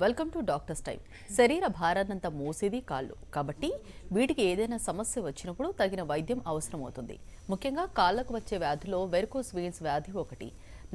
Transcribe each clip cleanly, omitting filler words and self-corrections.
Welcome to doctors time. శరీర భారాన్నంతా మోసేది కాళ్ళు కాబట్టి వీటికి ఏదైనా సమస్య వచ్చినప్పుడు తగిన వైద్యం అవసరమవుతుంది. ముఖ్యంగా కాళ్లకు వచ్చే వ్యాధుల్లో వెరికోస్ వెయిన్స్ వ్యాధి ఒకటి.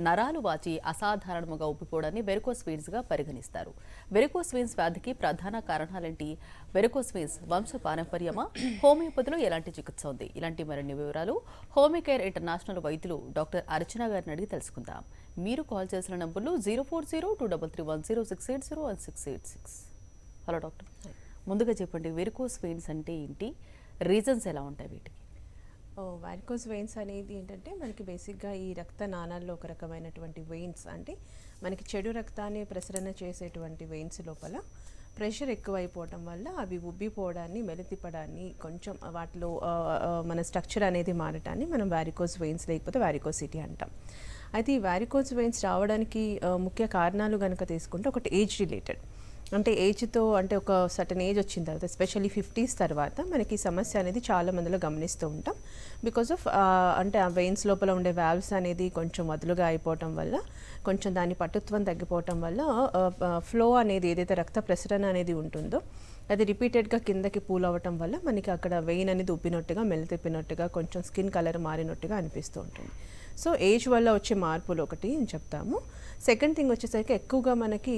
నరాలు వాచి అసాధారణముగా ఉబ్బిపోవడాన్ని వెరికోస్ వెయిన్స్ గా పరిగణిస్తారు. వెరికోస్ వెయిన్స్ వ్యాధికి ప్రధాన కారణాలేంటి? వెరికోస్ వెయిన్స్ వంశ పారంపర్యమా? హోమియోపతిలో ఎలాంటి చికిత్స ఉంది? ఇలాంటి మరిన్ని వివరాలు హోమికేర్ ఇంటర్నేషనల్ వైద్యులు డాక్టర్ అర్చన గారిని అడిగి తెలుసుకుందాం. మీరు కాల్ చేసిన నంబర్లు 04023310680168. హలో డాక్టర్, ముందుగా చెప్పండి, వెరికోస్ వెయిన్స్ అంటే ఏంటి, రీజన్స్ ఎలా ఉంటాయి వీటికి? వారికోస్ వెయిన్స్ అనేది ఏంటంటే మనకి బేసిక్గా ఈ రక్త నాళాల్లో ఒక రకమైనటువంటి వెయిన్స్, అంటే మనకి చెడు రక్తాన్ని ప్రసరణ చేసేటువంటి వెయిన్స్ లోపల ప్రెషర్ ఎక్కువైపోవటం వల్ల అవి ఉబ్బిపోవడాన్ని, మెలితిప్పడాన్ని, కొంచెం వాటిలో మన స్ట్రక్చర్ అనేది మారటాన్ని మనం వారికోస్ వెయిన్స్ లేకపోతే వారికోసిటీ అంటాం. అయితే ఈ వారికోస్ వెయిన్స్ రావడానికి ముఖ్య కారణాలు కనుక తీసుకుంటే ఒకటి ఏజ్ రిలేటెడ్, అంటే ఏజ్తో అంటే ఒక సర్టన్ ఏజ్ వచ్చిన తర్వాత ఎస్పెషల్లీ 50s తర్వాత మనకి ఈ సమస్య అనేది చాలా మందిలో గమనిస్తూ ఉంటాం. బికాస్ ఆఫ్ అంటే ఆ వెయిన్స్ లోపల ఉండే వాల్వ్స్ అనేది కొంచెం వదులుగా అయిపోవటం వల్ల, కొంచెం దాని పటుత్వం తగ్గిపోవటం వల్ల ఫ్లో అనేది ఏదైతే రక్త ప్రసరణ అనేది ఉంటుందో అది రిపీటెడ్గా కిందకి పూల్ అవ్వటం వల్ల మనకి అక్కడ వెయిన్ అనేది ఉబ్బినట్టుగా, మెలితిప్పినట్టుగా, కొంచెం స్కిన్ కలర్ మారినట్టుగా అనిపిస్తూ ఉంటుంది. సో ఏజ్ వల్ల వచ్చే మార్పులు ఒకటి అని చెప్తాము. సెకండ్ థింగ్ వచ్చేసరికి ఎక్కువగా మనకి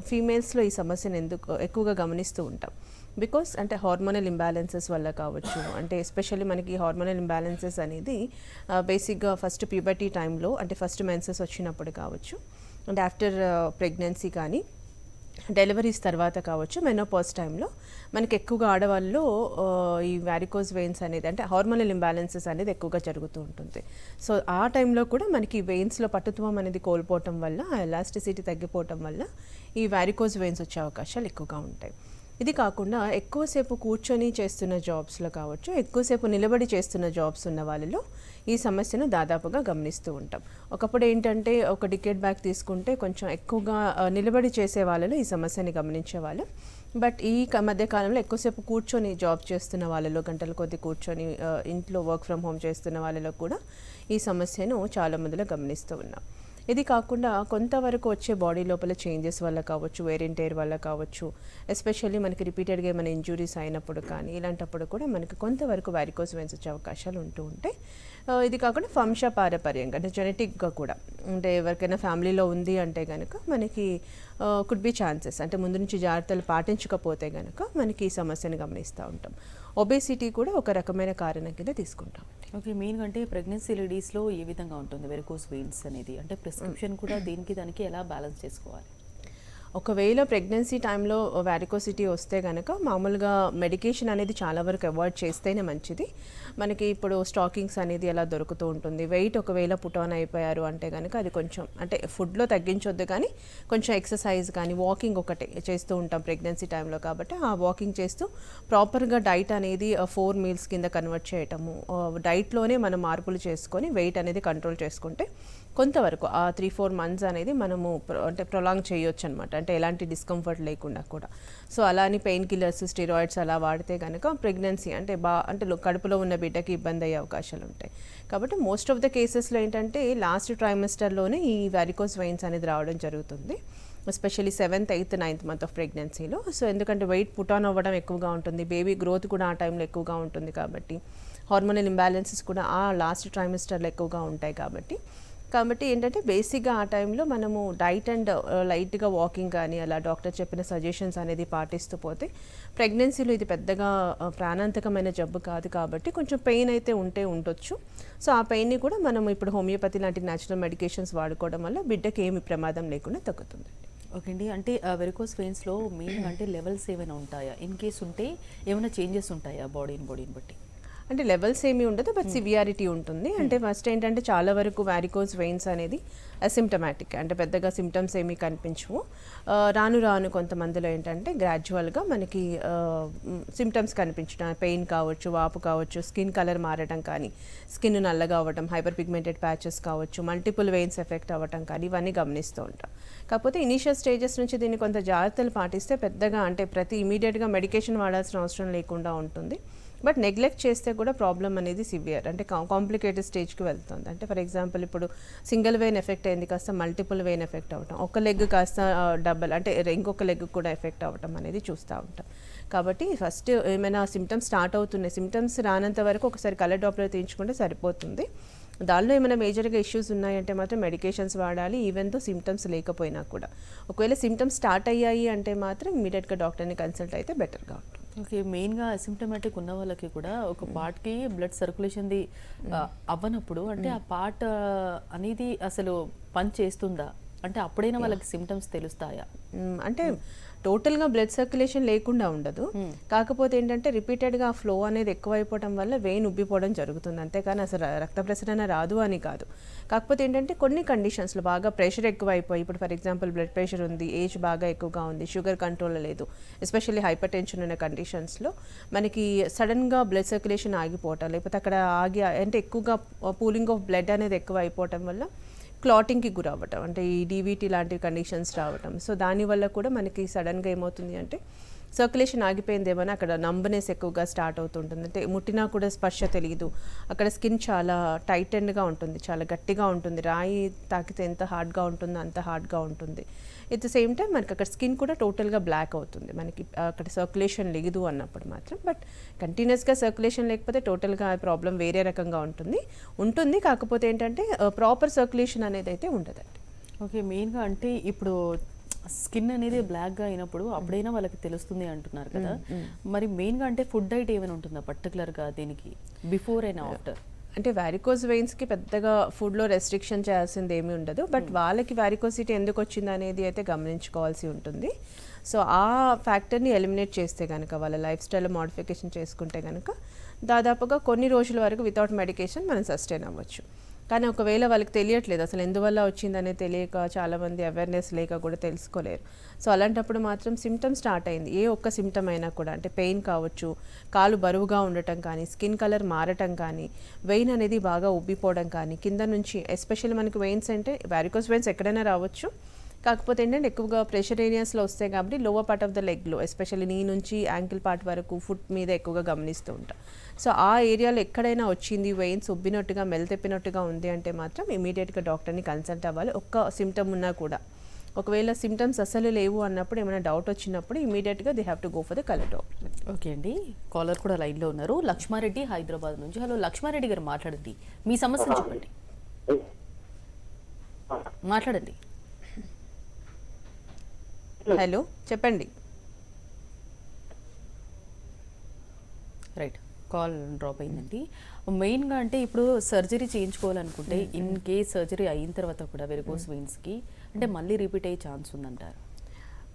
ఫీమేల్స్లో ఈ సమస్యను ఎందుకు ఎక్కువగా గమనిస్తూ ఉంటాం, బికాస్ అంటే హార్మోనల్ ఇంబ్యాలెన్సెస్ వల్ల కావచ్చు. అంటే ఎస్పెషల్లీ మనకి హార్మోనల్ ఇంబ్యాలెన్సెస్ అనేది బేసిక్గా ఫస్ట్ ప్యూబర్టీ టైంలో, అంటే ఫస్ట్ మెన్సెస్ వచ్చినప్పుడు కావచ్చు, అంటే ఆఫ్టర్ ప్రెగ్నెన్సీ కానీ డెలివరీస్ తర్వాత కావచ్చు, మెనోపాజ్ టైంలో మనకి ఎక్కువగా ఆడవాళ్ళలో ఈ వారికోస్ వెయిన్స్ అనేది, అంటే హార్మోనల్ ఇంబ్యాలెన్సెస్ అనేది ఎక్కువగా జరుగుతూ ఉంటుంది. సో ఆ టైంలో కూడా మనకి వెయిన్స్లో పటుత్వం అనేది కోల్పోవటం వల్ల, ఆ ఎలాస్టిసిటీ తగ్గిపోవటం వల్ల ఈ వారికోస్ వెయిన్స్ వచ్చే అవకాశాలు ఎక్కువగా ఉంటాయి. ఇది కాకుండా ఎక్కువసేపు కూర్చొని చేస్తున్న జాబ్స్లో కావచ్చు, ఎక్కువసేపు నిలబడి చేస్తున్న జాబ్స్ ఉన్న వాళ్ళలో ఈ సమస్యను దాదాపుగా గమనిస్తూ ఉంటాం. ఒకప్పుడు ఏంటంటే ఒక డికేడ్ బ్యాక్ తీసుకుంటే కొంచెం ఎక్కువగా నిలబడి చేసే వాళ్ళలో ఈ సమస్యని గమనించేవాళ్ళం. బట్ ఈ మధ్యకాలంలో ఎక్కువసేపు కూర్చొని జాబ్ చేస్తున్న వాళ్ళలో, గంటల కొద్ది కూర్చొని ఇంట్లో వర్క్ ఫ్రమ్ హోమ్ చేస్తున్న వాళ్ళలో కూడా ఈ సమస్యను చాలా మందిలో గమనిస్తూ ఉన్నాం. ఇది కాకుండా కొంతవరకు వచ్చే బాడీ లోపల చేంజెస్ వల్ల కావచ్చు, వేర్ అండ్ టేర్ వల్ల కావచ్చు, ఎస్పెషల్లీ మనకి రిపీటెడ్గా ఏమైనా ఇంజురీస్ అయినప్పుడు కానీ ఇలాంటప్పుడు కూడా మనకి కొంతవరకు వారికోస్ వెయిన్స్ వచ్చే అవకాశాలు ఉంటూ ఉంటాయి. ఇది కాకుండా వంశ పారంపర్యంగా, అంటే జెనెటిక్గా కూడా, అంటే ఎవరికైనా ఫ్యామిలీలో ఉంది అంటే కనుక మనకి కుడ్ బి ఛాన్సెస్, అంటే ముందు నుంచి జాగ్రత్తలు పాటించకపోతే కనుక మనకి ఈ సమస్యను గమనిస్తూ ఉంటాం. ఒబేసిటీ కూడా ఒక రకమైన కారణం కింద తీసుకుంటాం. ఓకే, మెయిన్గా అంటే ప్రెగ్నెన్సీ లేడీస్లో ఏ విధంగా ఉంటుంది వెరికోస్ వెయిన్స్ అనేది? అంటే ప్రిస్క్రిప్షన్ కూడా దీనికి దానికి ఎలా బ్యాలెన్స్ చేసుకోవాలి? ఒకవేళ ప్రెగ్నెన్సీ టైంలో వారికోసిటీ వస్తే కనుక మామూలుగా మెడికేషన్ అనేది చాలా వరకు అవాయిడ్ చేస్తేనే మంచిది. మనకి ఇప్పుడు స్టాకింగ్స్ అనేది ఎలా దొరుకుతూ ఉంటుంది. వెయిట్ ఒకవేళ పుట్ ఆన్ అయిపోయారు అంటే కనుక అది కొంచెం, అంటే ఫుడ్లో తగ్గించొద్దు కానీ కొంచెం ఎక్సర్సైజ్ కానీ వాకింగ్ ఒకటే చేస్తూ ఉంటాం ప్రెగ్నెన్సీ టైంలో. కాబట్టి ఆ వాకింగ్ చేస్తూ ప్రాపర్గా డైట్ అనేది 4 మీల్స్ కింద కన్వర్ట్ చేయటము, డైట్లోనే మనం మార్పులు చేసుకొని వెయిట్ అనేది కంట్రోల్ చేసుకుంటే కొంతవరకు ఆ 3-4 మంత్స్ అనేది మనము అంటే ప్రొలాంగ్ చేయొచ్చు అనమాట, అంటే ఎలాంటి డిస్కంఫర్ట్ లేకుండా కూడా. సో అలా అని పెయిన్ కిల్లర్స్, స్టెరాయిడ్స్ అలా వాడితే కనుక ప్రెగ్నెన్సీ అంటే అంటే కడుపులో ఉన్న బిడ్డకి ఇబ్బంది అయ్యే అవకాశాలు ఉంటాయి. కాబట్టి మోస్ట్ ఆఫ్ ద కేసెస్లో ఏంటంటే లాస్ట్ ట్రైమెస్టర్లోనే ఈ వారికోస్ వెయిన్స్ అనేది రావడం జరుగుతుంది, especially 7th, 8th, 9th month of ప్రెగ్నెన్సీలో. సో ఎందుకంటే వెయిట్ పుట్ ఆన్ అవ్వడం ఎక్కువగా ఉంటుంది, బేబీ గ్రోత్ కూడా ఆ టైంలో ఎక్కువగా ఉంటుంది, కాబట్టి హార్మోనల్ ఇంబ్యాలెన్సెస్ కూడా ఆ లాస్ట్ ట్రైమెస్టర్లో ఎక్కువగా ఉంటాయి. కాబట్టి ఏంటంటే బేసిక్గా ఆ టైంలో మనము డైట్ అండ్ లైట్గా వాకింగ్ కానీ అలా డాక్టర్ చెప్పిన సజెషన్స్ అనేది పాటిస్తూ పోతే, ప్రెగ్నెన్సీలో ఇది పెద్దగా ప్రాణాంతకమైన జబ్బు కాదు కాబట్టి కొంచెం పెయిన్ అయితే ఉండొచ్చు. సో ఆ పెయిన్ని కూడా మనం ఇప్పుడు హోమియోపతి లాంటి న్యాచురల్ మెడికేషన్స్ వాడుకోవడం వల్ల బిడ్డకి ఏమి ప్రమాదం లేకుండా తగ్గుతుంది. ఓకే అండి, అంటే వెరికోస్ వెయిన్స్లో మెయిన్ అంటే లెవెల్స్ ఏమైనా ఉంటాయా? ఇన్ కేస్ ఉంటే ఏమైనా చేంజెస్ ఉంటాయా బాడీని బట్టి? అంటే లెవెల్స్ ఏమీ ఉండదు, బట్ సివియారిటీ ఉంటుంది. అంటే ఫస్ట్ ఏంటంటే చాలా వరకు వారికోస్ వెయిన్స్ అనేది అసిమ్టమాటిక్, అంటే పెద్దగా సిమ్టమ్స్ ఏమీ కనిపించవు. రాను రాను కొంతమందిలో ఏంటంటే గ్రాడ్యువల్గా మనకి సిమ్టమ్స్ కనిపించడం, పెయిన్ కావచ్చు, వాపు కావచ్చు, స్కిన్ కలర్ మారడం కానీ, స్కిన్ నల్లగా అవ్వడం, హైపర్ పిగ్మెంటెడ్ ప్యాచెస్ కావచ్చు, మల్టిపుల్ వెయిన్స్ ఎఫెక్ట్ అవ్వడం కానీ ఇవన్నీ గమనిస్తూ ఉంటాం. కాకపోతే ఇనీషియల్ స్టేజెస్ నుంచి దీన్ని కొంత జాగ్రత్తలు పాటిస్తే పెద్దగా, అంటే ఇమీడియట్గా మెడికేషన్ వాడాల్సిన అవసరం లేకుండా ఉంటుంది. బట్ నెగ్లెక్ట్ చేస్తే కూడా ప్రాబ్లం అనేది సివియర్ అంటే కాంప్లికేటెడ్ స్టేజ్కి వెళ్తుంది. అంటే ఫర్ ఎగ్జాంపుల్ ఇప్పుడు సింగిల్ వెయిన్ ఎఫెక్ట్ అయింది కాస్త మల్టిపుల్ వెయిన్ ఎఫెక్ట్ అవ్వటం, ఒక లెగ్ కాస్త డబల్ అంటే ఇంకొక లెగ్ కూడా ఎఫెక్ట్ అవ్వటం అనేది చూస్తూ ఉంటాం. కాబట్టి ఫస్ట్ ఏమైనా సిమ్టమ్స్ స్టార్ట్ అవుతున్నాయి, సిమ్టమ్స్ రానంత వరకు ఒకసారి కలర్ డాప్లర్ తీయించుకుంటే సరిపోతుంది. దానిలో ఏమైనా మేజర్గా ఇష్యూస్ ఉన్నాయంటే మాత్రం మెడికేషన్స్ వాడాలి, ఈవెన్ తో సిమ్టమ్స్ లేకపోయినా కూడా. ఒకవేళ సిమ్టమ్స్ స్టార్ట్ అయ్యాయి అంటే మాత్రం ఇమీడియట్గా డాక్టర్ని కన్సల్ట్ అయితే బెటర్గా ఉంటుంది. ఓకే, మెయిన్గా అసిమ్టమాటిక్ ఉన్న వాళ్ళకి కూడా ఒక పార్ట్కి బ్లడ్ సర్క్యులేషన్ది అవ్వనప్పుడు అంటే ఆ పార్ట్ అనేది అసలు పని చేస్తుందా అంటే అప్పుడైనా వాళ్ళకి సిమ్టమ్స్ తెలుస్తాయా? అంటే టోటల్గా బ్లడ్ సర్క్యులేషన్ లేకుండా ఉండదు, కాకపోతే ఏంటంటే రిపీటెడ్గా ఆ ఫ్లో అనేది ఎక్కువైపోవడం వల్ల వెయిన్ ఉబ్బిపోవడం జరుగుతుంది, అంతేకాని అసలు రక్త ప్రసరణ రాదు అని కాదు. కాకపోతే ఏంటంటే కొన్ని కండిషన్స్లో బాగా ప్రెషర్ ఎక్కువైపోయి, ఇప్పుడు ఫర్ ఎగ్జాంపుల్ బ్లడ్ ప్రెషర్ ఉంది, ఏజ్ బాగా ఎక్కువగా ఉంది, షుగర్ కంట్రోల్ లేదు, ఎస్పెషల్లీ హైపర్ టెన్షన్ ఉన్న కండిషన్స్లో మనకి సడన్గా బ్లడ్ సర్క్యులేషన్ ఆగిపోవటం, లేకపోతే అక్కడ ఆగి అంటే ఎక్కువగా పూలింగ్ ఆఫ్ బ్లడ్ అనేది ఎక్కువ అయిపోవటం వల్ల క్లాటింగ్కి గురవ్వటం, అంటే ఈ డీవీటీ లాంటి కండిషన్స్ రావటం. సో దానివల్ల కూడా మనకి సడన్గా ఏమవుతుంది అంటే సర్క్యులేషన్ ఆగిపోయిందేమో, అక్కడ నంబనెస్ ఎక్కువగా స్టార్ట్ అవుతుంటుంది, అంటే ముట్టినా కూడా స్పర్శ తెలియదు, అక్కడ స్కిన్ చాలా టైటెండ్గా ఉంటుంది, చాలా గట్టిగా ఉంటుంది, రాయి తాకితే ఎంత హార్డ్గా ఉంటుందో అంత హార్డ్గా ఉంటుంది. ఎట్ ద సేమ్ టైం మనకి అక్కడ స్కిన్ కూడా టోటల్గా బ్లాక్ అవుతుంది, మనకి అక్కడ సర్క్యులేషన్ లేదు అన్నప్పుడు మాత్రం. బట్ కంటిన్యూస్గా సర్క్యులేషన్ లేకపోతే టోటల్గా ప్రాబ్లం వేరే రకంగా ఉంటుంది, కాకపోతే ఏంటంటే ప్రాపర్ సర్క్యులేషన్ అనేది అయితే ఉండదండి. ఓకే, మెయిన్గా అంటే ఇప్పుడు స్కిన్ అనేది బ్లాక్గా అయినప్పుడు అప్పుడైనా వాళ్ళకి తెలుస్తుంది అంటున్నారు కదా, మరి మెయిన్గా అంటే ఫుడ్ డైట్ ఏమైనా ఉంటుందా పర్టికులర్గా దీనికి బిఫోర్ అండ్ ఆఫ్టర్? అంటే వ్యారికోస్ వెయిన్స్కి పెద్దగా ఫుడ్లో రెస్ట్రిక్షన్ చేయాల్సింది ఏమీ ఉండదు, బట్ వాళ్ళకి వ్యారికోసిటీ ఎందుకు వచ్చింది అనేది అయితే గమనించుకోవాల్సి ఉంటుంది. సో ఆ ఫ్యాక్టర్ని ఎలిమినేట్ చేస్తే కనుక, వాళ్ళ లైఫ్ స్టైల్ మోడిఫికేషన్ చేసుకుంటే కనుక దాదాపుగా కొన్ని రోజుల వరకు వితౌట్ మెడికేషన్ మనం సస్టైన్ అవ్వచ్చు. కానీ ఒకవేళ వాళ్ళకి తెలియట్లేదు అసలు ఎందువల్ల వచ్చిందనే తెలియక, చాలామంది అవేర్నెస్ లేక కూడా తెలుసుకోలేరు. సో అలాంటప్పుడు మాత్రం సిమ్టమ్ స్టార్ట్ అయింది, ఏ ఒక్క సిమ్టమ్ అయినా కూడా, అంటే పెయిన్ కావచ్చు, కాలు బరువుగా ఉండటం కానీ, స్కిన్ కలర్ మారటం కానీ, వెయిన్ అనేది బాగా ఉబ్బిపోవడం కానీ, కింద నుంచి ఎస్పెషల్లీ మనకి వెయిన్స్ అంటే వారికోస్ వెయిన్స్ ఎక్కడైనా రావచ్చు, కాకపోతే ఏంటంటే ఎక్కువగా ప్రెషర్ ఏరియాస్లో వస్తాయి కాబట్టి లోవర్ పార్ట్ ఆఫ్ ద లెగ్లో, ఎస్పెషల్లీ నీ నుంచి యాంకిల్ పార్ట్ వరకు ఫుట్ మీద ఎక్కువగా గమనిస్తూ ఉంటాం. సో ఆ ఏరియాలో ఎక్కడైనా వచ్చింది, వెయిన్స్ ఉబ్బినట్టుగా మెలితెప్పినట్టుగా ఉంది అంటే మాత్రం ఇమీడియట్గా డాక్టర్ని కన్సల్ట్ అవ్వాలి. ఒక్క సిమ్టమ్ ఉన్నా కూడా, ఒకవేళ సిమ్టమ్స్ అసలు లేవు అన్నప్పుడు, ఏమైనా డౌట్ వచ్చినప్పుడు ఇమీడియట్గా they have to go for the colour doctor. Okay అండి, కాలర్ కూడా లైన్లో ఉన్నారు, లక్ష్మారెడ్డి హైదరాబాద్ నుంచి. హలో లక్ష్మారెడ్డి గారు, మాట్లాడండి, మీ సమస్యను చెప్పండి. మాట్లాడండి. హలో, చెప్పండి. రైట్, కాల్ డ్రాప్ అయిందండి. మెయిన్గా అంటే ఇప్పుడు సర్జరీ చేయించుకోవాలనుకుంటే ఇన్ కేస్ సర్జరీ అయిన తర్వాత కూడా వెరికోస్ వెయిన్స్కి అంటే మళ్ళీ రిపీట్ అయ్యే ఛాన్స్ ఉందంటారు?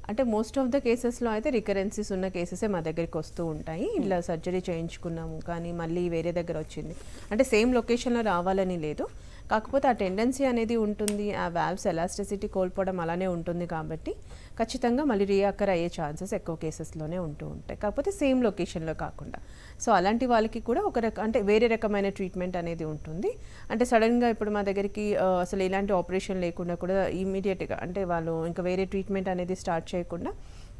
అంటే మోస్ట్ ఆఫ్ ద కేసెస్లో అయితే రికరెన్సీస్ ఉన్న కేసెసే మా దగ్గరికి వస్తూ ఉంటాయి. ఇట్లా సర్జరీ చేయించుకున్నాము కానీ మళ్ళీ వేరే దగ్గర వచ్చింది అంటే సేమ్ లొకేషన్లో రావాలని లేదు, కాకపోతే ఆ టెండెన్సీ అనేది ఉంటుంది, ఆ వాల్వ్స్ ఎలాస్టిసిటీ కోల్పోవడం అలానే ఉంటుంది కాబట్టి ఖచ్చితంగా మళ్ళీ రీఅక్కర్ అయ్యే ఛాన్సెస్ ఎక్కువ కేసెస్లోనే ఉంటూ ఉంటాయి, కాకపోతే సేమ్ లొకేషన్లో కాకుండా. సో అలాంటి వాళ్ళకి కూడా అంటే వేరే రకమైన ట్రీట్మెంట్ అనేది ఉంటుంది. అంటే సడన్గా ఇప్పుడు మా దగ్గరికి అసలు ఎలాంటి ఆపరేషన్ లేకుండా కూడా ఇమీడియట్గా అంటే వాళ్ళు ఇంకా వేరే ట్రీట్మెంట్ అనేది స్టార్ట్ చేయకుండా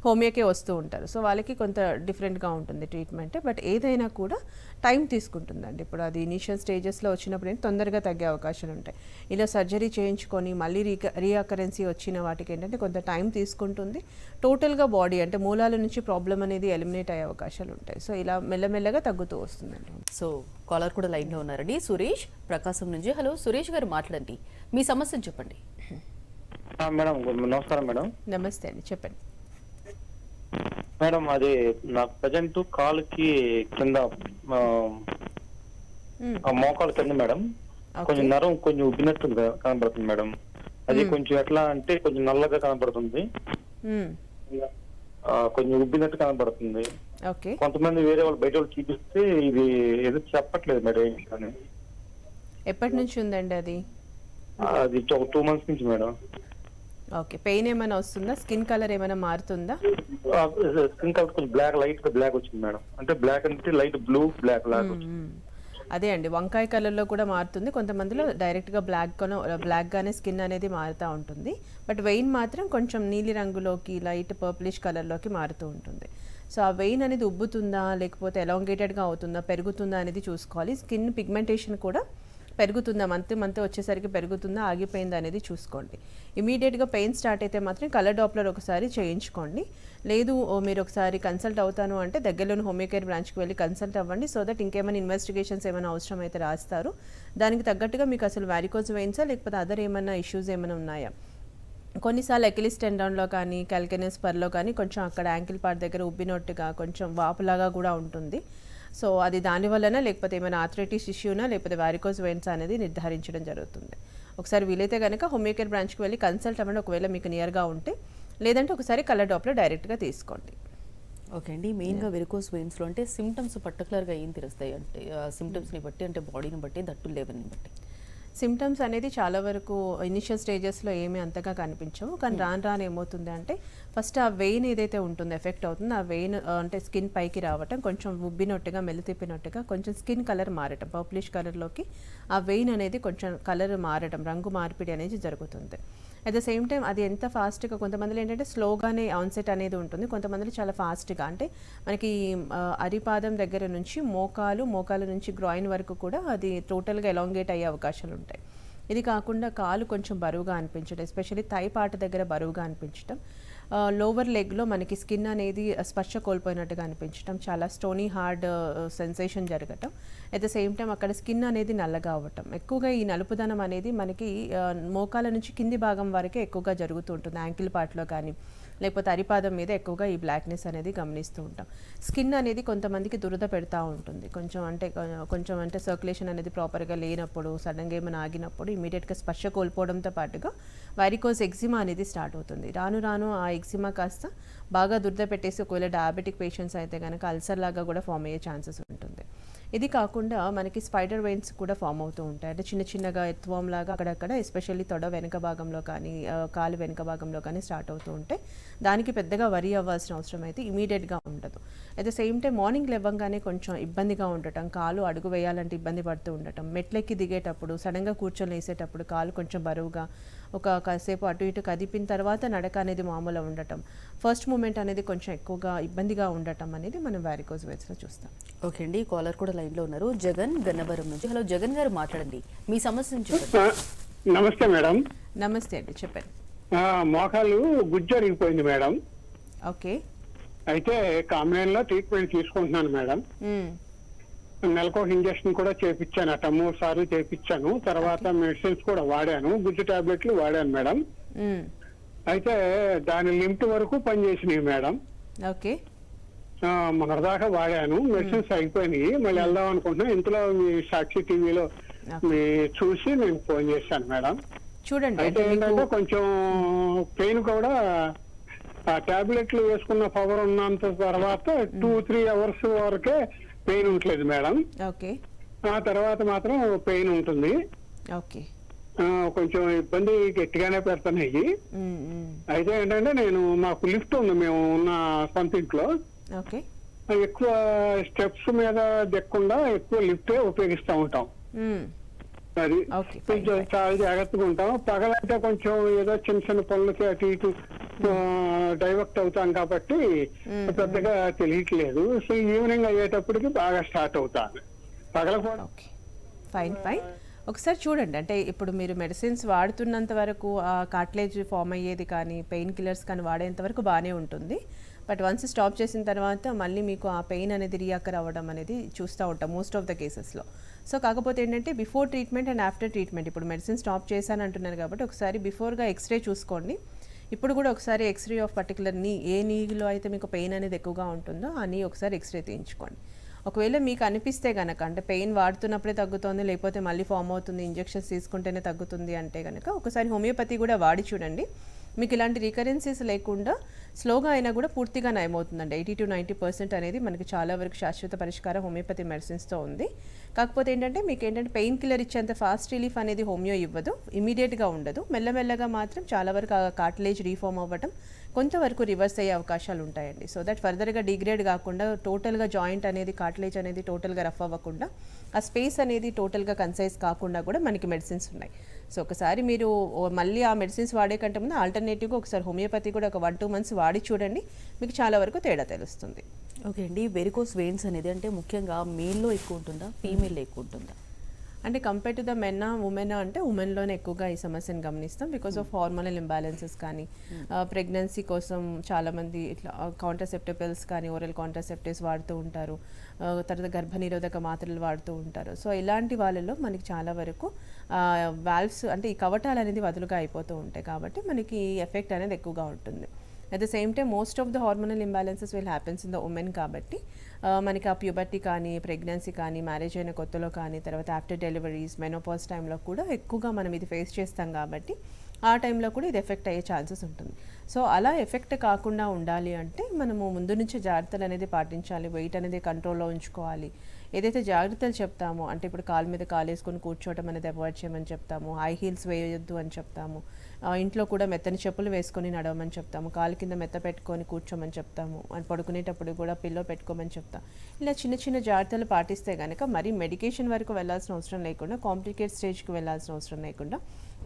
హోమియోకే వస్తూ ఉంటారు. సో వాళ్ళకి కొంత డిఫరెంట్గా ఉంటుంది ట్రీట్మెంట్, బట్ ఏదైనా కూడా టైం తీసుకుంటుందండి. ఇప్పుడు అది ఇనీషియల్ స్టేజెస్లో వచ్చినప్పుడు తొందరగా తగ్గే అవకాశాలు ఉంటాయి. ఇలా సర్జరీ చేయించుకొని మళ్ళీ రీఅకరెన్సీ వచ్చిన వాటికి ఏంటంటే కొంత టైం తీసుకుంటుంది. టోటల్గా బాడీ అంటే మూలాల నుంచి ప్రాబ్లం అనేది ఎలిమినేట్ అయ్యే అవకాశాలు ఉంటాయి. సో ఇలా మెల్లమెల్లగా తగ్గుతూ వస్తుందండి. సో కాలర్ కూడా లైన్లో ఉన్నారండి, సురేష్ ప్రకాశం నుంచి. హలో సురేష్ గారు, మాట్లాడండి, మీ సమస్యను చెప్పండి. మేడం నమస్కారం మేడం. నమస్తే అండి, చెప్పండి. మేడం అది నాకు ప్రజెంట్ కాలుకి కింద మోకాలు కింద మేడం కొంచెం నరం కొంచెం ఉబ్బినట్టు కనబడుతుంది మేడం. అది కొంచెం ఎట్లా అంటే కొంచెం నల్లగా కనబడుతుంది, కొంచెం ఉబ్బినట్టు కనబడుతుంది. కొంతమంది వేరే వాళ్ళు బయట వాళ్ళు చూపిస్తే ఇది ఏదో చెప్పట్లేదు మేడం. ఎప్పటి నుంచి ఉందండి అది? అది ఒక 2 months నుంచి మేడం. ఓకే, పెయిన్ ఏమైనా వస్తుందా? స్కిన్ కలర్ ఏమైనా మారుతుందా? స్కిన్ కలర్ కొంచెం బ్లాక్, లైట్ గా బ్లాక్ వచ్చింది మేడం. అంటే బ్లాక్ అంటే లైట్ బ్లూ బ్లాక్ లాగా వచ్చింది. అదే అండి, వంకాయ కలర్లో కూడా మారుతుంది, కొంతమందిలో డైరెక్ట్గా బ్లాక్గానే స్కిన్ అనేది మారుతూ ఉంటుంది. బట్ వెయిన్ మాత్రం కొంచెం నీలి రంగులోకి లైట్ పర్పులిష్ కలర్లోకి మారుతూ ఉంటుంది. సో ఆ వెయిన్ అనేది ఉబ్బుతుందా లేకపోతే ఎలాంగేటెడ్గా అవుతుందా పెరుగుతుందా అనేది చూసుకోవాలి. స్కిన్ పిగ్మెంటేషన్ కూడా పెరుగుతుందా, మంత్ వచ్చేసరికి పెరుగుతుందా ఆగిపోయిందా అనేది చూసుకోండి. ఇమీడియట్గా పెయిన్ స్టార్ట్ అయితే మాత్రం కలర్ డాప్లర్ ఒకసారి చేయించుకోండి. లేదు మీరు ఒకసారి కన్సల్ట్ అవుతాను అంటే దగ్గరలోని హోమియోకేర్ బ్రాంచ్కి వెళ్ళి కన్సల్ట్ అవ్వండి. సో దట్ ఇంకేమైనా ఇన్వెస్టిగేషన్స్ ఏమైనా అవసరం అయితే రాస్తారు. దానికి తగ్గట్టుగా మీకు అసలు వారికోజ్ వెయిన్సా లేకపోతే అదర్ ఏమైనా ఇష్యూస్ ఏమైనా ఉన్నాయా. కొన్నిసార్లు అకిలిస్ టెండాన్లో కానీ క్యాల్కేనియస్ స్పర్లో కానీ కొంచెం అక్కడ యాంకిల్ పార్ట్ దగ్గర ఉబ్బినట్టుగా కొంచెం వాపులాగా కూడా ఉంటుంది. సో అది దానివల్లనా లేకపోతే ఏమైనా ఆర్థరైటిస్ ఇష్యూనా లేకపోతే వారికోజ్ వెయిన్స్ అనేది నిర్ధారించడం జరుగుతుంది. ఒకసారి వీలైతే కనుక హోమియోకేర్ బ్రాంచ్కి వెళ్ళి కన్సల్ట్ అవ్వండి ఒకవేళ మీకు నియర్గా ఉంటే. లేదంటే ఒకసారి కలర్ డాప్లర్ డైరెక్ట్గా తీసుకోండి. ఓకే అండి, మెయిన్గా వెరికోస్ వెయిన్స్లో అంటే సిమ్టమ్స్ పర్టికులర్గా ఏం తెలుస్తాయి అంటే సిమ్టమ్స్ని బట్టి అంటే బాడీని బట్టి దట్టు లెవెల్ని బట్టి సిమ్టమ్స్ అనేది చాలా వరకు ఇనిషియల్ స్టేజెస్లో ఏమీ అంతగా కనిపించవు. కానీ రాను ఏమవుతుంది అంటే ఫస్ట్ ఆ వెయిన్ ఏదైతే ఉంటుందో ఎఫెక్ట్ అవుతుందో ఆ వెయిన్ అంటే స్కిన్ పైకి రావటం, కొంచెం ఉబ్బినట్టుగా మెలితిప్పినట్టుగా కొంచెం స్కిన్ కలర్ మారటం, పర్పులిష్ కలర్లోకి ఆ వెయిన్ అనేది కొంచెం కలర్ మారటం, రంగు మార్పిడి అనేది జరుగుతుంది. అట్ ద సేమ్ టైం అది ఎంత ఫాస్ట్గా, కొంతమందిలో ఏంటంటే స్లోగానే ఆన్సెట్ అనేది ఉంటుంది, కొంతమందిలో చాలా ఫాస్ట్గా అంటే మనకి అరిపాదం దగ్గర నుంచి మోకాలు నుంచి గ్రాయిన్ వరకు కూడా అది టోటల్గా ఎలాంగేట్ అయ్యే అవకాశాలు ఉంటాయి. ఇది కాకుండా కాలు కొంచెం బరువుగా అనిపించడం, ఎస్పెషల్లీ థై పార్ట్ దగ్గర బరువుగా అనిపించడం, లోవర్ లెగ్లో మనకి స్కిన్ అనేది స్పర్శ కోల్పోయినట్టుగా అనిపించడం, చాలా స్టోనీ హార్డ్ సెన్సేషన్ జరగటం, అట్ ద సేమ్ టైం అక్కడ స్కిన్ అనేది నల్లగా అవ్వటం. ఎక్కువగా ఈ నలుపుదనం అనేది మనకి మోకాల నుంచి కింది భాగం వరకే ఎక్కువగా జరుగుతూ ఉంటుంది. యాంకిల్ పార్ట్లో కానీ లేకపోతే అరిపాదం మీద ఎక్కువగా ఈ బ్లాక్నెస్ అనేది గమనిస్తూ ఉంటాం. స్కిన్ అనేది కొంతమందికి దురద పెడతా ఉంటుంది, కొంచెం అంటే సర్క్యులేషన్ అనేది ప్రాపర్గా లేనప్పుడు, సడన్గా ఏమైనా ఆగినప్పుడు ఇమీడియట్గా స్పర్శ కోల్పోవడంతో పాటుగా వారికోజ్ ఎగ్జిమా అనేది స్టార్ట్ అవుతుంది. రాను ఆ ఎగ్జిమా కాస్త బాగా దురద పెట్టేసి ఒకవేళ డయాబెటిక్ పేషెంట్స్ అయితే కనుక అల్సర్ లాగా కూడా ఫామ్ అయ్యే ఛాన్సెస్ ఉంటుంది. ఇది కాకుండా మనకి స్పైడర్ వెయిన్స్ కూడా ఫామ్ అవుతూ ఉంటాయి. అంటే చిన్నగా ఎత్తువంలాగా అక్కడక్కడ ఎస్పెషల్లీ తొడ వెనక భాగంలో కానీ కాలు వెనక భాగంలో కానీ స్టార్ట్ అవుతూ ఉంటాయి. దానికి పెద్దగా వరి అవ్వాల్సిన అవసరం అయితే ఇమీడియట్గా ఉండదు. At the same time morning లేవగానే కొంచెం ఇబ్బందిగా ఉండటం, కాలు అడుగు వేయాలంటే ఇబ్బంది పడుతూ ఉండటం, మెట్లెక్కి దిగేటప్పుడు సడన్గా కూర్చొని వేసేటప్పుడు కాలు కొంచెం బరువుగా కాసేపు అటు ఇటు కదిపిన తర్వాత నడక అనేది మామూలుగా ఉండటం, ఫస్ట్ మూమెంట్ అనేది కొంచెం ఎక్కువగా ఇబ్బందిగా ఉండటం అనేది మనం వారికోజ్ వెయిన్స్లో చూస్తాం. ఓకే అండి, కాలర్ కూడా లైన్లో ఉన్నారు, జగన్ గన్నవరం నుంచి. హలో జగన్ గారు, మాట్లాడండి, మీ సమస్య నుంచి చెప్పండి. నమస్తే మేడం. నమస్తే అండి, చెప్పండి. మోకాలు గుజ్జరిగిపోయింది మేడం. ఓకే. అయితే కామ్రేన్లో ట్రీట్మెంట్ తీసుకుంటున్నాను మేడం. నెలకు ఒక ఇంజక్షన్ కూడా చేపించాను, 3 సార్లు చేపించాను. తర్వాత మెడిసిన్స్ కూడా వాడాను, గుజ్జు టాబ్లెట్లు వాడాను మేడం. అయితే దాని లిమిట్ వరకు పనిచేసినాయి మేడం. ఓకే. మొన్నటిదాకా వాడాను, మెడిసిన్స్ అయిపోయినాయి. మళ్ళీ వెళ్దాం అనుకుంటున్నాను. ఇంతలో మీ సాక్షి టీవీలో మీ చూసి నేను ఫోన్ చేశాను మేడం. చూడండి, అయితే ఏంటంటే కొంచెం పెయిన్ కూడా టాబ్లెట్లు వేసుకున్న పవర్ ఉన్నంత తర్వాత 2-3 అవర్స్ వరకే పెయిన్ ఉండలేదు మేడం. ఓకే. ఆ తర్వాత మాత్రం పెయిన్ ఉంటుంది. ఓకే. కొంచెం ఇబ్బంది గట్టిగానే పెడుతున్నాయి. అయితే ఏంటంటే మాకు లిఫ్ట్ ఉంది, మేము ఉన్న సొంత ఇంట్లో. ఓకే. ఎక్కువ స్టెప్స్ మీద దిక్కకుండా ఎక్కువ లిఫ్టే ఉపయోగిస్తూ ఉంటాం. అది కొంచెం చాలా జాగ్రత్తగా ఉంటాం. పగలంటే కొంచెం ఏదో చిన్న పనులకి అటు ఇటు డైవర్ట్ అవుతాం కాబట్టి పెద్దగా తెలియట్లేదు. సో ఈవినింగ్ అయ్యేటప్పటికి బాగా స్టార్ట్ అవుతాను, పగల కూడా. ఫైన్. ఒకసారి చూడండి, అంటే ఇప్పుడు మీరు మెడిసిన్స్ వాడుతున్నంత వరకు ఆ కార్టిలేజ్ ఫామ్ అయ్యేది కానీ పెయిన్ కిల్లర్స్ కానీ వాడేంత వరకు బాగానే ఉంటుంది. బట్ వన్స్ స్టాప్ చేసిన తర్వాత మళ్ళీ మీకు ఆ పెయిన్ అనేది రియాకర్ అవ్వడం అనేది చూస్తూ ఉంటాం మోస్ట్ ఆఫ్ ద కేసెస్లో. సో కాకపోతే ఏంటంటే before treatment and after treatment, ఇప్పుడు మెడిసిన్ స్టాప్ చేశాను అంటున్నారు కాబట్టి ఒకసారి బిఫోర్గా ఎక్స్రే చూసుకోండి. ఇప్పుడు కూడా ఒకసారి ఎక్స్రే ఆఫ్ పర్టికులర్ ఏ నీలో అయితే మీకు పెయిన్ అనేది ఎక్కువగా ఉంటుందో ఆ నీ ఒకసారి ఎక్స్రే తీయించుకోండి. ఒకవేళ మీకు అనిపిస్తే కనుక అంటే పెయిన్ వాడుతున్నప్పుడే తగ్గుతుంది లేకపోతే మళ్ళీ ఫామ్ అవుతుంది, ఇంజెక్షన్స్ తీసుకుంటేనే తగ్గుతుంది అంటే కనుక ఒకసారి హోమియోపతి కూడా వాడి చూడండి. మీకు ఇలాంటి రికరెన్సెస్ లేకుండా స్లోగా అయినా కూడా పూర్తిగా నయమవుతుందండి. 80-90% అనేది మనకి చాలా వరకు శాశ్వత పరిష్కారం హోమియోపతి మెడిసిన్స్తో ఉంది. కాకపోతే ఏంటంటే మీకు ఏంటంటే పెయిన్ కిల్లర్ ఇచ్చేంత ఫాస్ట్ రిలీఫ్ అనేది హోమియో ఇవ్వదు, ఇమీడియట్గా ఉండదు. మెల్లమెల్లగా మాత్రం చాలా వరకు కార్టిలేజ్ రీఫామ్ అవ్వటం, కొంతవరకు రివర్స్ అయ్యే అవకాశాలు ఉంటాయండి. సో దట్ ఫర్దర్గా డిగ్రేడ్ కాకుండా టోటల్గా జాయింట్ అనేది కార్టిలేజ్ అనేది టోటల్గా రఫ్ అవ్వకుండా ఆ స్పేస్ అనేది టోటల్గా కన్సైజ్ కాకుండా కూడా మనకి మెడిసిన్స్ ఉన్నాయి. సో ఒకసారి మీరు మళ్ళీ ఆ మెడిసిన్స్ వాడే కంటే ముందు ఆల్టర్నేటివ్గా ఒకసారి హోమియోపతి కూడా ఒక 1-2 months వాడి చూడండి, మీకు చాలా వరకు తేడా తెలుస్తుంది. ఓకే అండి, వెరికోస్ వెయిన్స్ అనేది అంటే ముఖ్యంగా మేల్లో ఎక్కువ ఉంటుందా, ఫీమేల్లో ఎక్కువ ఉంటుందా? అంటే compare to the men women అంటే ఉమెన్లోనే ఎక్కువగా ఈ సమస్యను గమనిస్తాం బికాస్ ఆఫ్ హార్మోనల్ ఇంబ్యాలెన్సెస్ కానీ ప్రెగ్నెన్సీ కోసం చాలామంది ఇట్లా కాంట్రాసెప్టివ్ పిల్స్ కానీ ఓరల్ కాంట్రాసెప్టివ్స్ వాడుతూ ఉంటారు, తర్వాత గర్భనిరోధక మాత్రలు వాడుతూ ఉంటారు. సో ఇలాంటి వాళ్ళలో మనకి చాలా వరకు వాల్వ్స్ అంటే ఈ కవటాలు అనేది వదులుగా అయిపోతూ ఉంటాయి కాబట్టి మనకి ఎఫెక్ట్ అనేది ఎక్కువగా ఉంటుంది. At the same time most of the hormonal imbalances will happens in the women కాబట్టి మనకి ఆ ప్యూబర్టీ కానీ ప్రెగ్నెన్సీ కానీ మ్యారేజ్ అయిన కొత్తలో కానీ తర్వాత ఆఫ్టర్ డెలివరీస్ మెనోపాజ్ టైంలో కూడా ఎక్కువగా మనం ఇది ఫేస్ చేస్తాం కాబట్టి ఆ టైంలో కూడా ఇది ఎఫెక్ట్ అయ్యే ఛాన్సెస్ ఉంటుంది. సో అలా ఎఫెక్ట్ కాకుండా ఉండాలి అంటే మనము ముందు నుంచి జాగ్రత్తలు అనేది పాటించాలి, వెయిట్ అనేది కంట్రోల్లో ఉంచుకోవాలి. ఏదైతే జాగ్రత్తలు చెప్తామో అంటే ఇప్పుడు కాలు మీద కాలు వేసుకొని కూర్చోవడం అనేది అవాయిడ్ చేయమని చెప్తాము, హై హీల్స్ వేయొద్దు అని చెప్తాము, ఇంట్లో కూడా మెత్తని చెప్పులు వేసుకొని నడవమని చెప్తాము, కాలు కింద మెత్త పెట్టుకొని కూర్చోమని చెప్తాము, అండ్ పడుకునేటప్పుడు కూడా పిల్లో పెట్టుకోమని చెప్తాం. ఇలా చిన్న చిన్న జాగ్రత్తలు పాటిస్తే కనుక మరీ మెడికేషన్ వరకు వెళ్ళాల్సిన అవసరం లేకుండా కాంప్లికేట్ స్టేజ్కి వెళ్ళాల్సిన అవసరం లేకుండా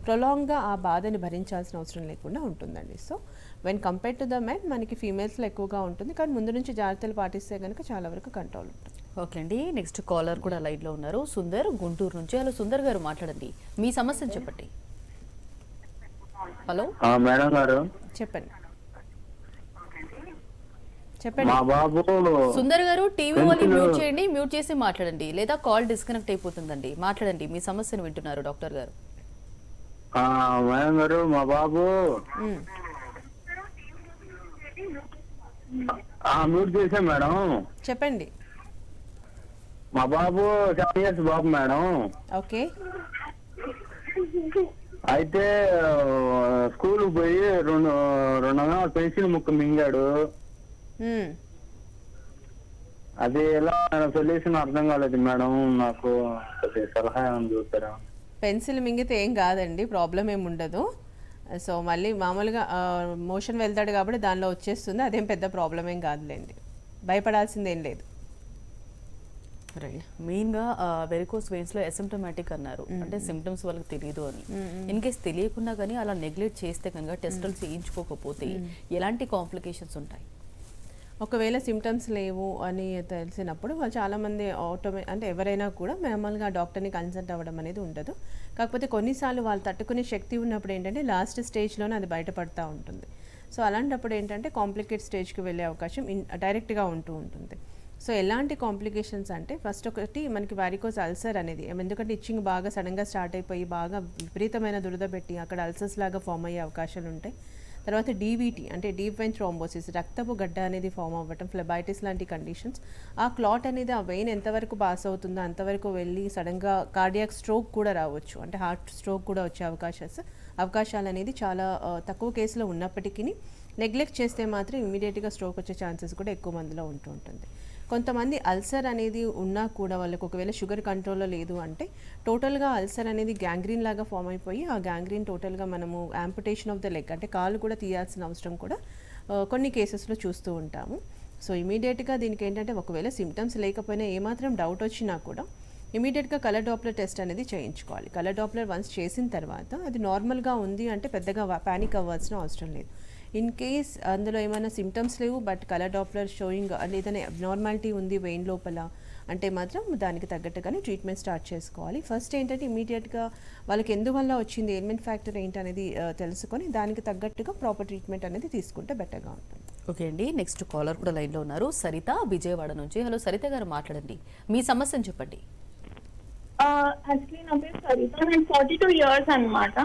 ప్రొలాంగ్గా ఆ బాధని భరించాల్సిన అవసరం లేకుండా ఉంటుందండి. So when compare to the men మనకి ఫీమేల్స్లో ఎక్కువగా ఉంటుంది, కానీ ముందు నుంచి జాగ్రత్తలు పాటిస్తే కనుక చాలా వరకు కంట్రోల్ ఉంటుంది. ఓకే అండి, నెక్స్ట్ కాలర్ కూడా లైన్లో ఉన్నారు, సుందర్ గుంటూరు నుంచి. హలో సుందర్ గారు, మాట్లాడండి, మీ సమస్యను చెప్పండి. హలో మేడం గారు చెప్పండి చెప్పండి. మా బాబు సుందర్ గారు టీవీ వాళ్ళు మ్యూట్ చేయండి, మ్యూట్ చేసి మాట్లాడండి, లేదా కాల్ డిస్కనెక్ట్ అయిపోతుందండి. మాట్లాడండి, మీ సమస్యను వింటున్నారు డాక్టర్ గారు. మేడం గారు మా బాబు మ్యూట్ చేసా మేడం. చెప్పండి. మా బాబు 7 years బాబు మేడం. ఓకే. అయితే స్కూల్ పోయి రెండు పెన్సిల్ ముక్క మింగాడు. అది ఎలా సొల్యూషన్ అర్థం కాలేదు మేడం, నాకు సలహా ఏమైనా చూస్తారా? పెన్సిల్ మింగితే ఏం కాదండి, ప్రాబ్లం ఏమి ఉండదు. సో మళ్ళీ మామూలుగా మోషన్ వెళ్తాడు కాబట్టి దానిలో వచ్చేస్తుంది, అదేం పెద్ద ప్రాబ్లం ఏం కాదులేండి, భయపడాల్సింది ఏం లేదు. రైట్, మెయిన్గా వెరికోస్ వెయిన్స్లో అసిమ్టమాటిక్ అన్నారు, అంటే సిమ్టమ్స్ వాళ్ళకి తెలియదు అని. ఇన్ కేస్ తెలియకుండా కానీ అలా నెగ్లెక్ట్ చేస్తే కనుక టెస్టులు చేయించుకోకపోతే ఎలాంటి కాంప్లికేషన్స్ ఉంటాయి? ఒకవేళ సిమ్టమ్స్ లేవు అని తెలిసినప్పుడు వాళ్ళు చాలామంది అంటే ఎవరైనా కూడా మామూలుగా డాక్టర్ని కన్సల్ట్ అవ్వడం అనేది ఉండదు. కాకపోతే కొన్నిసార్లు వాళ్ళు తట్టుకునే శక్తి ఉన్నప్పుడు ఏంటంటే లాస్ట్ స్టేజ్లోనే అది బయటపడుతూ ఉంటుంది. సో అలాంటప్పుడు ఏంటంటే కాంప్లికేట్ స్టేజ్కి వెళ్ళే అవకాశం డైరెక్ట్గా ఉంటూ ఉంటుంది. సో ఎలాంటి కాంప్లికేషన్స్ అంటే ఫస్ట్ ఒకటి మనకి వారికోస్ అల్సర్ అనేది, ఎందుకంటే ఇచ్చింగ్ బాగా సడన్గా స్టార్ట్ అయిపోయి బాగా విపరీతమైన దురద పెట్టి అక్కడ అల్సర్స్ లాగా ఫామ్ అయ్యే అవకాశాలు ఉంటాయి. తర్వాత డీవీటీ అంటే డీప్ వెయిన్ థ్రోంబోసిస్, రక్తపు గడ్డ అనేది ఫామ్ అవ్వటం, ఫ్లెబైటిస్ లాంటి కండిషన్స్. ఆ క్లాట్ అనేది ఆ వెయిన్ ఎంతవరకు పాస్ అవుతుందో అంతవరకు వెళ్ళి సడన్గా కార్డియాక్ స్ట్రోక్ కూడా రావచ్చు, అంటే హార్ట్ స్ట్రోక్ కూడా వచ్చే అవకాశాలు అనేది చాలా తక్కువ కేసులో ఉన్నప్పటికీ నెగ్లెక్ట్ చేస్తే మాత్రం ఇమీడియట్గా స్ట్రోక్ వచ్చే ఛాన్సెస్ కూడా ఎక్కువ మందిలో ఉంటుంది. కొంతమంది అల్సర్ అనేది ఉన్నా కూడా వాళ్ళకి ఒకవేళ షుగర్ కంట్రోల్లో లేదు అంటే టోటల్గా అల్సర్ అనేది గ్యాంగ్రీన్ లాగా ఫామ్ అయిపోయి ఆ గ్యాంగ్రీన్ టోటల్గా మనము యాంపుటేషన్ ఆఫ్ ద లెగ్ అంటే కాలు కూడా తీయాల్సిన అవసరం కూడా కొన్ని కేసెస్లో చూస్తూ ఉంటాము. సో ఇమీడియట్గా దీనికి ఏంటంటే ఒకవేళ సిమ్టమ్స్ లేకపోయినా ఏమాత్రం డౌట్ వచ్చినా కూడా ఇమీడియట్గా కలర్ డాప్లర్ టెస్ట్ అనేది చేయించుకోవాలి. కలర్ డాప్లర్ వన్స్ చేసిన తర్వాత అది నార్మల్గా ఉంది అంటే పెద్దగా ప్యానిక్ అవ్వాల్సిన అవసరం లేదు. ఇన్ కేస్ అందులో ఏమైనా సిమ్టమ్స్ లేవు బట్ కలర్ డాప్లర్ షోయింగ్ అంటే ఏదైనా అబ్నార్మాలిటీ ఉంది వెయిన్ లోపల అంటే మాత్రం దానికి తగ్గట్టుగానే ట్రీట్మెంట్ స్టార్ట్ చేసుకోవాలి. ఫస్ట్ ఏంటంటే ఇమీడియట్గా వాళ్ళకి ఎందువల్ల వచ్చింది, ఎలిమెంట్ ఫ్యాక్టర్ ఏంటనేది తెలుసుకొని దానికి తగ్గట్టుగా ప్రాపర్ ట్రీట్మెంట్ అనేది తీసుకుంటే బెటర్గా ఉంటుంది. ఓకే అండి, నెక్స్ట్ కాలర్ కూడా లైన్లో ఉన్నారు, సరిత విజయవాడ నుంచి. హలో సరిత గారు, మాట్లాడండి, మీ సమస్యను చెప్పండి. యాక్చువల్లీ నా పేరు సరిత, నేను 42 years అన్నమాట.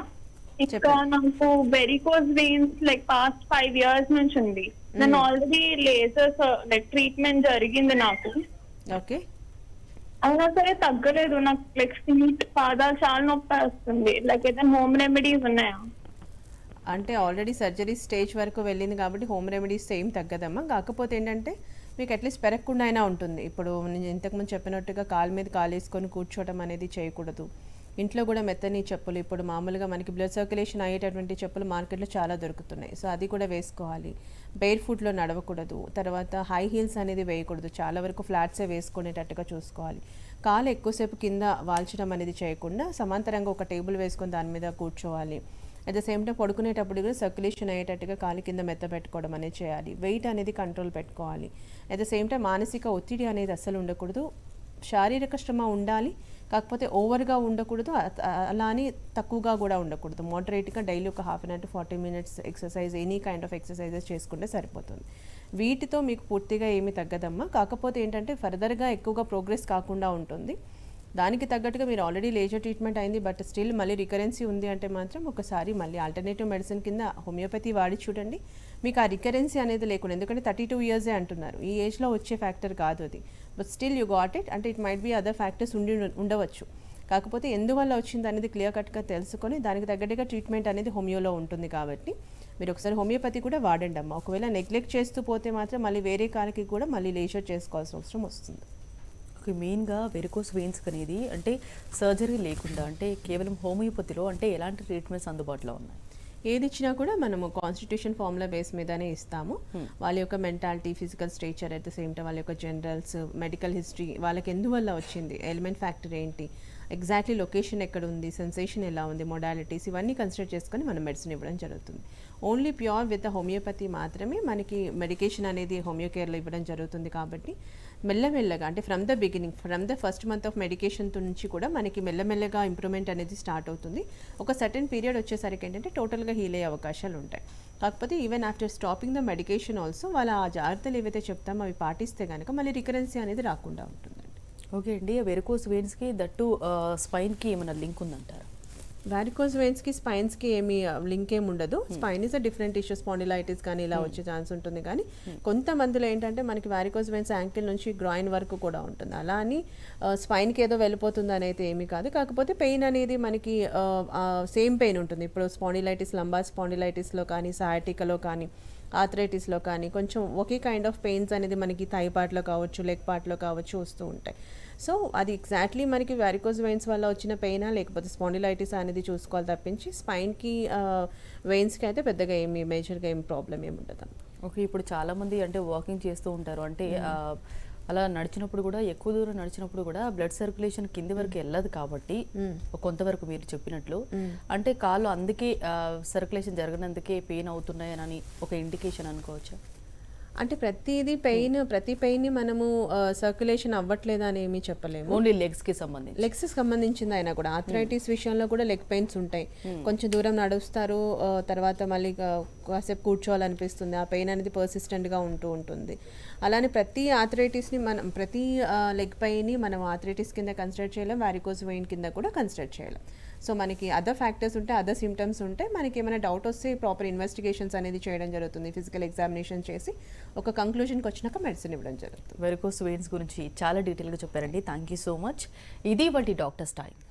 ఇంకా నాకు varicose veins like past 5 years నుంచి ఉంది. నేను ఆల్రెడీ లేజర్స్ లైక్ ట్రీట్మెంట్ జరిగింది నాకు. ఓకే. అయినా సరే తగ్గలేదు, నాకు లైక్ ఫీట్ పాదాలు చాలా నొప్పి వస్తుంది. లైక్ ఏదైనా హోమ్ రెమెడీస్ ఉన్నాయా? అంటే ఆల్రెడీ సర్జరీ స్టేజ్ వరకు వెళ్ళింది కాబట్టి హోమ్ రెమెడీస్ ఏం తగ్గదమ్మా. కాకపోతే ఏంటంటే మీకు అట్లీస్ట్ పెరగకుండా అయినా ఉంటుంది. ఇప్పుడు నేను ఇంతకుముందు చెప్పినట్టుగా కాలు మీద కాలు వేసుకొని కూర్చోవడం అనేది చేయకూడదు. ఇంట్లో కూడా మెత్తని చెప్పులు, ఇప్పుడు మామూలుగా మనకి బ్లడ్ సర్క్యులేషన్ అయ్యేటటువంటి చెప్పులు మార్కెట్లో చాలా దొరుకుతున్నాయి, సో అది కూడా వేసుకోవాలి. బెయిర్ ఫుట్లో నడవకూడదు. తర్వాత హై హీల్స్ అనేది వేయకూడదు, చాలా వరకు ఫ్లాట్సే వేసుకునేటట్టుగా చూసుకోవాలి. కాలు ఎక్కువసేపు కింద వాల్చడం అనేది చేయకుండా సమాంతరంగా ఒక టేబుల్ వేసుకొని దాని మీద కూర్చోవాలి. అట్ ద సేమ్ టైం పడుకునేటప్పుడు కూడా సర్క్యులేషన్ అయ్యేటట్టుగా కాలు కింద మెత్త పెట్టుకోవడం అనేది చేయాలి. వెయిట్ అనేది కంట్రోల్ పెట్టుకోవాలి. అట్ ద సేమ్ టైం మానసిక ఒత్తిడి అనేది అస్సలు ఉండకూడదు. శారీరక శ్రమ ఉండాలి, కాకపోతే ఓవర్గా ఉండకూడదు, అలా అని తక్కువగా కూడా ఉండకూడదు. మోడరేట్గా డైలీ ఒక half an hour to 40 minutes exercise, any kind of exercises చేసుకుంటే సరిపోతుంది. వీటితో మీకు పూర్తిగా ఏమీ తగ్గదమ్మా. కాకపోతే ఏంటంటే ఫర్దర్గా ఎక్కువగా ప్రోగ్రెస్ కాకుండా ఉంటుంది. దానికి తగ్గట్టుగా మీరు ఆల్రెడీ లేజర్ ట్రీట్మెంట్ అయింది, బట్ స్టిల్ మళ్ళీ రికరెన్సీ ఉంది అంటే మాత్రం ఒకసారి మళ్ళీ ఆల్టర్నేటివ్ మెడిసిన్ కింద హోమియోపతి వాడి చూడండి. మీకు ఆ రికరెన్సీ అనేది లేకుండా, ఎందుకంటే 32 years అంటున్నారు, ఈ ఏజ్లో వచ్చే ఫ్యాక్టర్ కాదు అది. But still you got it, అంటే it might be other factors ఉండవచ్చు. కాకపోతే ఎందువల్ల వచ్చింది అనేది క్లియర్ కట్గా తెలుసుకొని దానికి తగ్గట్టుగా ట్రీట్మెంట్ అనేది హోమియోలో ఉంటుంది. కాబట్టి మీరు ఒకసారి హోమియోపతి కూడా వాడండి అమ్మ. ఒకవేళ నెగ్లెక్ట్ చేస్తూ పోతే మాత్రం మళ్ళీ వేరే కాలకి కూడా మళ్ళీ లేజర్ చేసుకోవాల్సిన అవసరం వస్తుంది. ఓకే, మెయిన్గా వెరికోస్ వెయిన్స్ అనేది అంటే సర్జరీ లేకుండా అంటే కేవలం హోమియోపతిలో అంటే ఎలాంటి ట్రీట్మెంట్స్ అందుబాటులో ఉన్నాయి? ఏది ఇచ్చినా కూడా మనము కాన్స్టిట్యూషన్ ఫార్ములా బేస్ మీదనే ఇస్తాము. వాళ్ళ యొక్క mentality, physical structure, at the same time వాళ్ళ యొక్క జనరల్స్, మెడికల్ హిస్టరీ, వాళ్ళకి ఎందువల్ల వచ్చింది, ఎలిమెంట్ ఫ్యాక్టర్ ఏంటి, ఎగ్జాక్ట్లీ లొకేషన్ ఎక్కడ ఉంది, సెన్సేషన్ ఎలా ఉంది, మొడాలిటీస్, ఇవన్నీ కన్సిడర్ చేసుకొని మనం మెడిసిన్ ఇవ్వడం జరుగుతుంది. ఓన్లీ ప్యూర్ విత్ హోమియోపతి మాత్రమే మనకి మెడికేషన్ అనేది హోమియో కేర్లో ఇవ్వడం జరుగుతుంది. కాబట్టి మెల్లమెల్లగా అంటే from the beginning, from the first month of medication నుంచి కూడా మనకి మెల్లమెల్లగా ఇంప్రూవ్మెంట్ అనేది స్టార్ట్ అవుతుంది. ఒక సర్టెన్ పీరియడ్ వచ్చేసరికి ఏంటంటే టోటల్గా హీల్ అయ్యే అవకాశాలు ఉంటాయి. కాకపోతే even after stopping the medication also వాళ్ళ ఆ జాగ్రత్తలు ఏవైతే చెప్తామో అవి పాటిస్తే కనుక మళ్ళీ రికరెన్సీ అనేది రాకుండా ఉంటుందండి. ఓకే అండి, వెరికోస్ వెయిన్స్కి దట్టు స్పైన్కి ఏమైనా లింక్ ఉందంటారు? వారికోస్ వెయిన్స్కి స్పైన్స్కి ఏమి లింక్ ఏమి ఉండదు. Spine is a different issue, spondylitis కానీ ఇలా వచ్చే ఛాన్స్ ఉంటుంది. కానీ కొంతమందిలో ఏంటంటే మనకి వారికోస్ వెయిన్స్ యాంకిల్ నుంచి గ్రాయిన్ వరకు కూడా ఉంటుంది. అలా అని స్పైన్కి ఏదో వెళ్ళిపోతుంది అని అయితే ఏమీ కాదు. కాకపోతే పెయిన్ అనేది మనకి సేమ్ పెయిన్ ఉంటుంది. ఇప్పుడు స్పాండిలైటిస్, లంబార్ స్పాండిలైటిస్లో కానీ, సయాటికాలో కానీ, ఆర్థరైటిస్లో కానీ కొంచెం ఒకే కైండ్ ఆఫ్ పెయిన్స్ అనేది మనకి థై పార్ట్లో కావచ్చు, లెగ్ పార్ట్లో కావచ్చు వస్తూ ఉంటాయి. సో అది ఎగ్జాక్ట్లీ మనకి వారికోస్ వెయిన్స్ వల్ల వచ్చిన పెయినా లేకపోతే స్పాండిలైటిస్ అనేది చూసుకోవాలి తప్పించి స్పైన్కి వెయిన్స్కి అయితే పెద్దగా ఏమి మేజర్గా ఏమి ప్రాబ్లం ఏమి ఉండదు. ఓకే, ఇప్పుడు చాలామంది అంటే వాకింగ్ చేస్తూ ఉంటారు, అంటే అలా నడిచినప్పుడు కూడా ఎక్కువ దూరం నడిచినప్పుడు కూడా బ్లడ్ సర్క్యులేషన్ కింది వరకు వెళ్ళదు. కాబట్టి కొంతవరకు మీరు చెప్పినట్లు అంటే కాళ్ళు అందుకే సర్క్యులేషన్ జరగనందుకే పెయిన్ అవుతున్నాయని ఒక ఇండికేషన్ అనుకోవచ్చు. అంటే ప్రతి పెయిన్ని మనము సర్క్యులేషన్ అవ్వట్లేదా అని ఏమీ చెప్పలేము. ఓన్లీ లెగ్స్కి సంబంధించింది అయినా కూడా ఆర్థరైటిస్ విషయంలో కూడా లెగ్ పెయిన్స్ ఉంటాయి. కొంచెం దూరం నడుస్తారు, తర్వాత మళ్ళీ కాసేపు కూర్చోవాలనిపిస్తుంది, ఆ పెయిన్ అనేది పర్సిస్టెంట్గా ఉంటుంది. అలానే ప్రతి ఆర్థరైటిస్ని మనం ప్రతి లెగ్ పెయిన్ని మనం ఆర్థరైటిస్ కింద కన్సిడర్ చేయలేం, వారికోస్ వెయిన్ కింద కూడా కన్సిడర్ చేయలేం. సో మనకి అదర్ ఫ్యాక్టర్స్ ఉంటాయి, అదర్ సిమ్టమ్స్ ఉంటాయి. మనకి ఏమైనా డౌట్ వస్తే ప్రాపర్ ఇన్వెస్టిగేషన్స్ అనేది చేయడం జరుగుతుంది. ఫిజికల్ ఎగ్జామినేషన్ చేసి ఒక కంక్లూజన్కి వచ్చినాక మెడిసిన్ ఇవ్వడం జరుగుతుంది. వెరికోస్ వెయిన్స్ గురించి చాలా డీటెయిల్గా చెప్పారండి. Thank you so much. ఇది వాటి డాక్టర్స్ టైం.